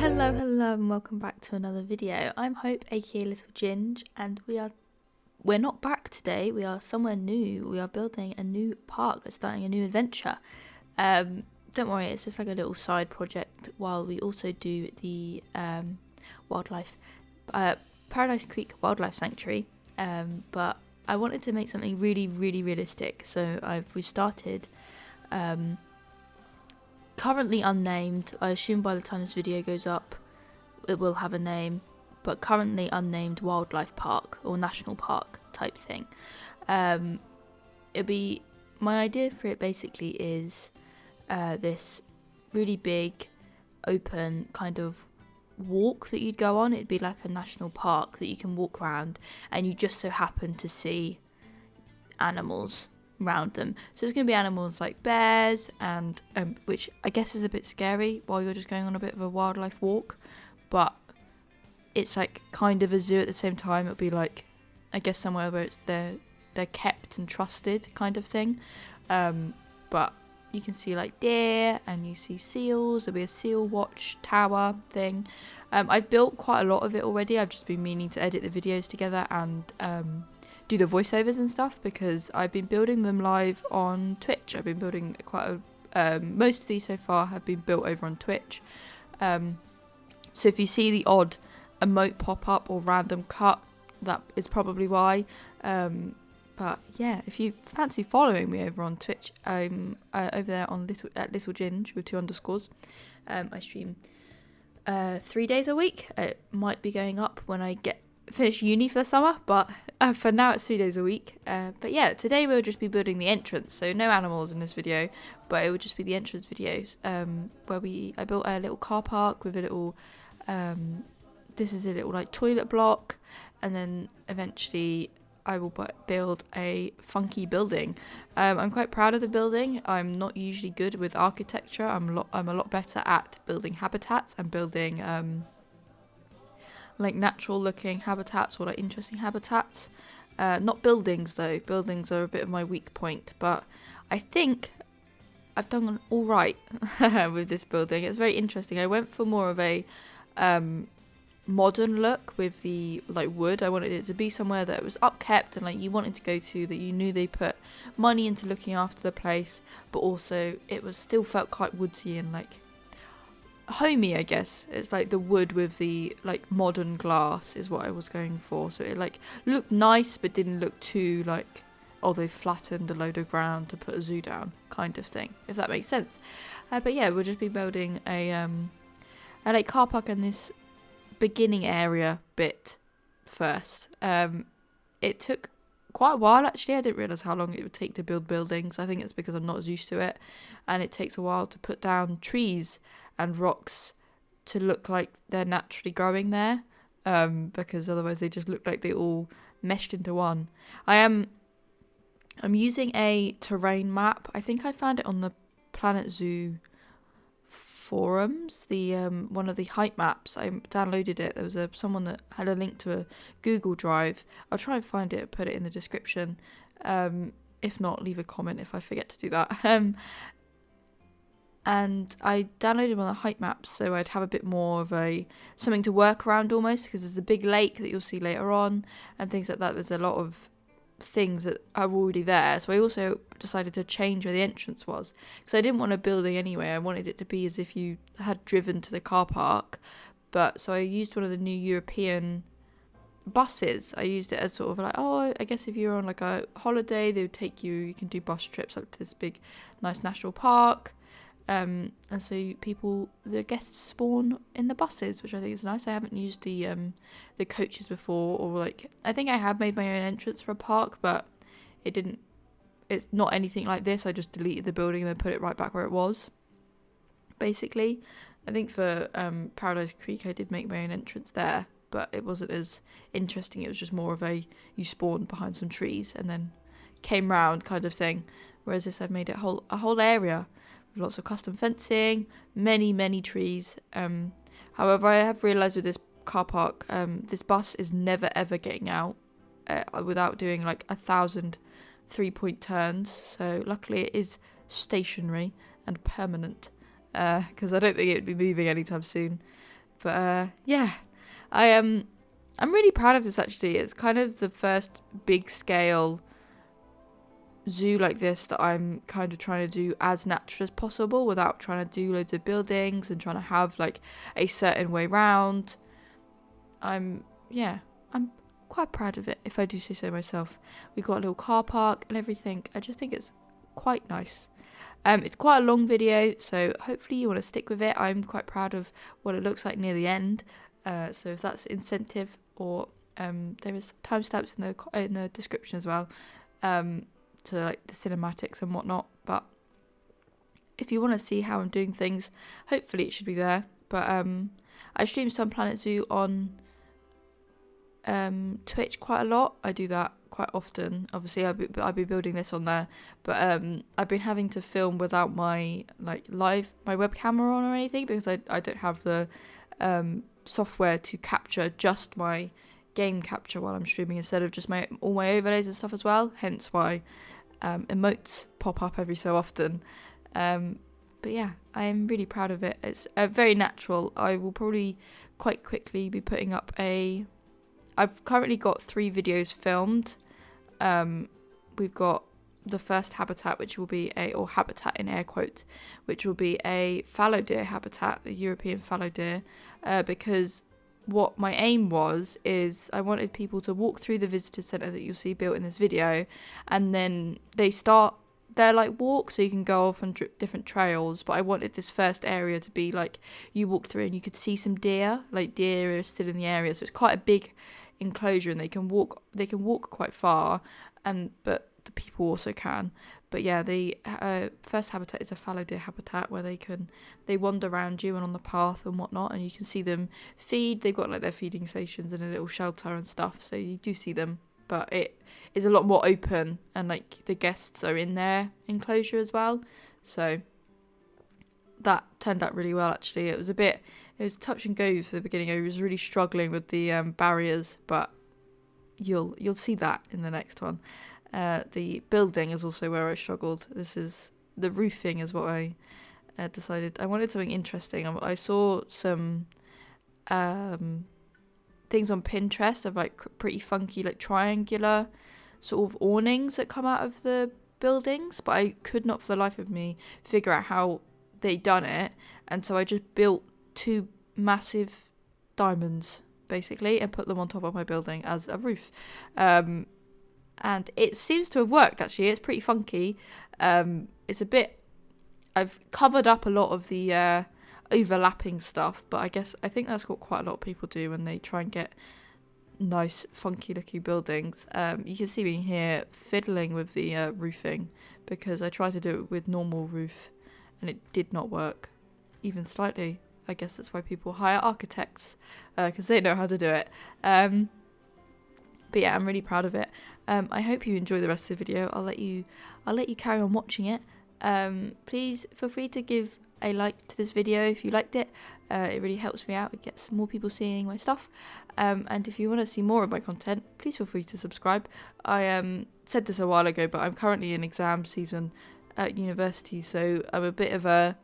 Hello and welcome back to another video. I'm Hope, aka Little Ginge, and we're not back today. We are somewhere new. We are building a new park. We're starting a new adventure. Don't worry, it's just like a little side project while we also do the wildlife Paradise Creek Wildlife Sanctuary. But I wanted to make something really realistic, so we started currently unnamed. I assume by the time this video goes up it will have a name, but currently unnamed wildlife park or national park type thing. It'd be, my idea for it basically is this really big open kind of walk that you'd go on. It'd be like a national park that you can walk around and you just so happen to see animals around them. So it's going to be animals like bears and which I guess is a bit scary while you're just going on a bit of a wildlife walk, but it's like kind of a zoo at the same time. It'll be like, I guess, somewhere where they're kept and trusted kind of thing. But you can see like deer and you see seals. There'll be a seal watch tower thing. I've built quite a lot of it already. I've just been meaning to edit the videos together and do the voiceovers and stuff, because I've been building them live on Twitch. I've been building quite a most of these so far have been built over on Twitch. So if you see the odd emote pop up or random cut, that is probably why. But yeah, if you fancy following me over on Twitch, I'm over there on Little Ginge with 2 underscores. I stream 3 days a week. It might be going up when I finish uni for the summer, but for now it's 3 days a week. But yeah, today we'll just be building the entrance, so no animals in this video, but it will just be the entrance videos, where I built a little car park with a little this is a little like toilet block, and then eventually I will build a funky building. I'm quite proud of the building. I'm not usually good with architecture. I'm a lot better at building habitats and building like natural looking habitats or like interesting habitats. Not buildings though. Buildings are a bit of my weak point, but I think I've done all right with this building. It's very interesting. I went for more of a modern look with the like wood. I wanted it to be somewhere that was upkept and like you wanted to go to, that you knew they put money into looking after the place, but also it was still felt quite woodsy and like homey, I guess. It's like the wood with the like modern glass is what I was going for, so it like looked nice but didn't look too like, oh, they flattened a load of ground to put a zoo down kind of thing, if that makes sense. But yeah, we'll just be building a like car park in this beginning area bit first. It took quite a while actually. I didn't realise how long it would take to build buildings. I think it's because I'm not as used to it, and it takes a while to put down trees and rocks to look like they're naturally growing there, because otherwise they just look like they all meshed into one. I'm using a terrain map. I think I found it on the Planet Zoo forums, the one of the height maps. I downloaded it. There was someone that had a link to a Google Drive. I'll try and find it, put it in the description. If not, leave a comment if I forget to do that. And I downloaded one of the height maps so I'd have a bit more of something to work around almost, because there's a big lake that you'll see later on and things like that. There's a lot of things that are already there, so I also decided to change where the entrance was, because I didn't want a building anyway. I wanted it to be as if you had driven to the car park, but so I used one of the new European buses. I used it as sort of like, oh, I guess if you're on like a holiday, they would take you can do bus trips up to this big nice national park. And so the guests spawn in the buses, which I think is nice. I haven't used the coaches before, or like, I think I have made my own entrance for a park, but it's not anything like this. I just deleted the building and then put it right back where it was, basically. I think for Paradise Creek I did make my own entrance there, but it wasn't as interesting. It was just more of you spawned behind some trees and then came round kind of thing, whereas this I've made it a whole area with lots of custom fencing, many trees. However, I have realised with this car park, this bus is never ever getting out without doing like 1,000 3-point turns. So luckily it is stationary and permanent, because I don't think it would be moving anytime soon. But yeah, I'm really proud of this actually. It's kind of the first big scale zoo like this that I'm kind of trying to do as natural as possible without trying to do loads of buildings and trying to have like a certain way round. I'm quite proud of it, if I do say so myself. We've got a little car park and everything. I just think it's quite nice. It's quite a long video, so hopefully you want to stick with it. I'm quite proud of what it looks like near the end. So if that's incentive, or there is timestamps in the description as well, to like the cinematics and whatnot. But if you want to see how I'm doing things, hopefully it should be there. But I stream Sun Planet Zoo on Twitch quite a lot. I do that quite often. Obviously I'll be building this on there, but I've been having to film without my my web camera on or anything, because I don't have the software to capture just my game capture while I'm streaming, instead of just all my overlays and stuff as well, hence why emotes pop up every so often. But yeah, I'm really proud of it. It's very natural. I will probably quite quickly be putting up I've currently got 3 videos filmed. We've got the first habitat, which will be or habitat in air quotes, which will be a fallow deer habitat, the European fallow deer, because what my aim is I wanted people to walk through the visitor centre that you'll see built in this video, and then they start their like walk, so you can go off on different trails. But I wanted this first area to be like you walk through and you could see some deer, like deer are still in the area, so it's quite a big enclosure and they can walk quite far, but the people also can. But yeah, the first habitat is a fallow deer habitat where they wander around you and on the path and whatnot, and you can see them feed. They've got like their feeding stations and a little shelter and stuff, so you do see them, but it is a lot more open, and like the guests are in their enclosure as well. So that turned out really well actually. It was touch and go for the beginning. I was really struggling with the barriers, but you'll see that in the next one. The building is also where I struggled. The roofing is what I decided. I wanted something interesting. I saw some things on Pinterest of like pretty funky like triangular sort of awnings that come out of the buildings, but I could not for the life of me figure out how they done it, and so I just built 2 massive diamonds basically and put them on top of my building as a roof, and it seems to have worked actually. It's pretty funky. It's a bit, I've covered up a lot of the overlapping stuff, but I think that's what quite a lot of people do when they try and get nice funky looking buildings. You can see me here fiddling with the roofing, because I tried to do it with normal roof and it did not work even slightly. I guess that's why people hire architects, because they know how to do it. But yeah, I'm really proud of it. I hope you enjoy the rest of the video. I'll let you carry on watching it. Please feel free to give a like to this video if you liked it. It really helps me out. It gets more people seeing my stuff. And if you want to see more of my content, please feel free to subscribe. I said this a while ago, but I'm currently in exam season at university, so I'm a bit of a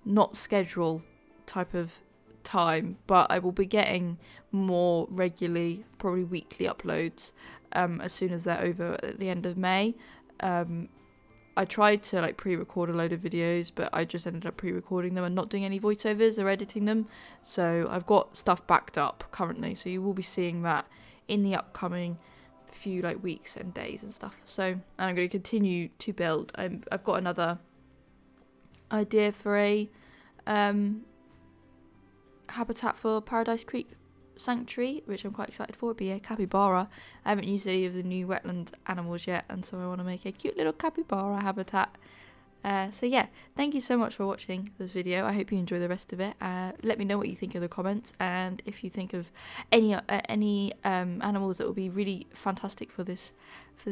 not schedule type of time, but I will be getting more regularly, probably weekly uploads as soon as they're over at the end of May. I tried to like pre-record a load of videos, but I just ended up pre-recording them and not doing any voiceovers or editing them, so I've got stuff backed up currently, so you will be seeing that in the upcoming few like weeks and days and stuff. So, and I'm going to continue to build. I've got another idea for a habitat for Paradise Creek Sanctuary, which I'm quite excited for. It'd be a capybara. I haven't used any of the new wetland animals yet, and so I want to make a cute little capybara habitat. So yeah, thank you so much for watching this video. I hope you enjoy the rest of it. Let me know what you think in the comments, and if you think of any animals that would be really fantastic for this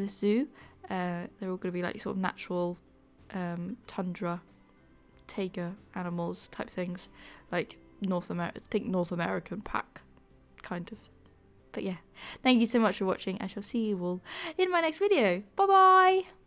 zoo. They're all going to be like sort of natural tundra Taiga animals type things, like North American pack kind of. But yeah, thank you so much for watching. I shall see you all in my next video. Bye bye.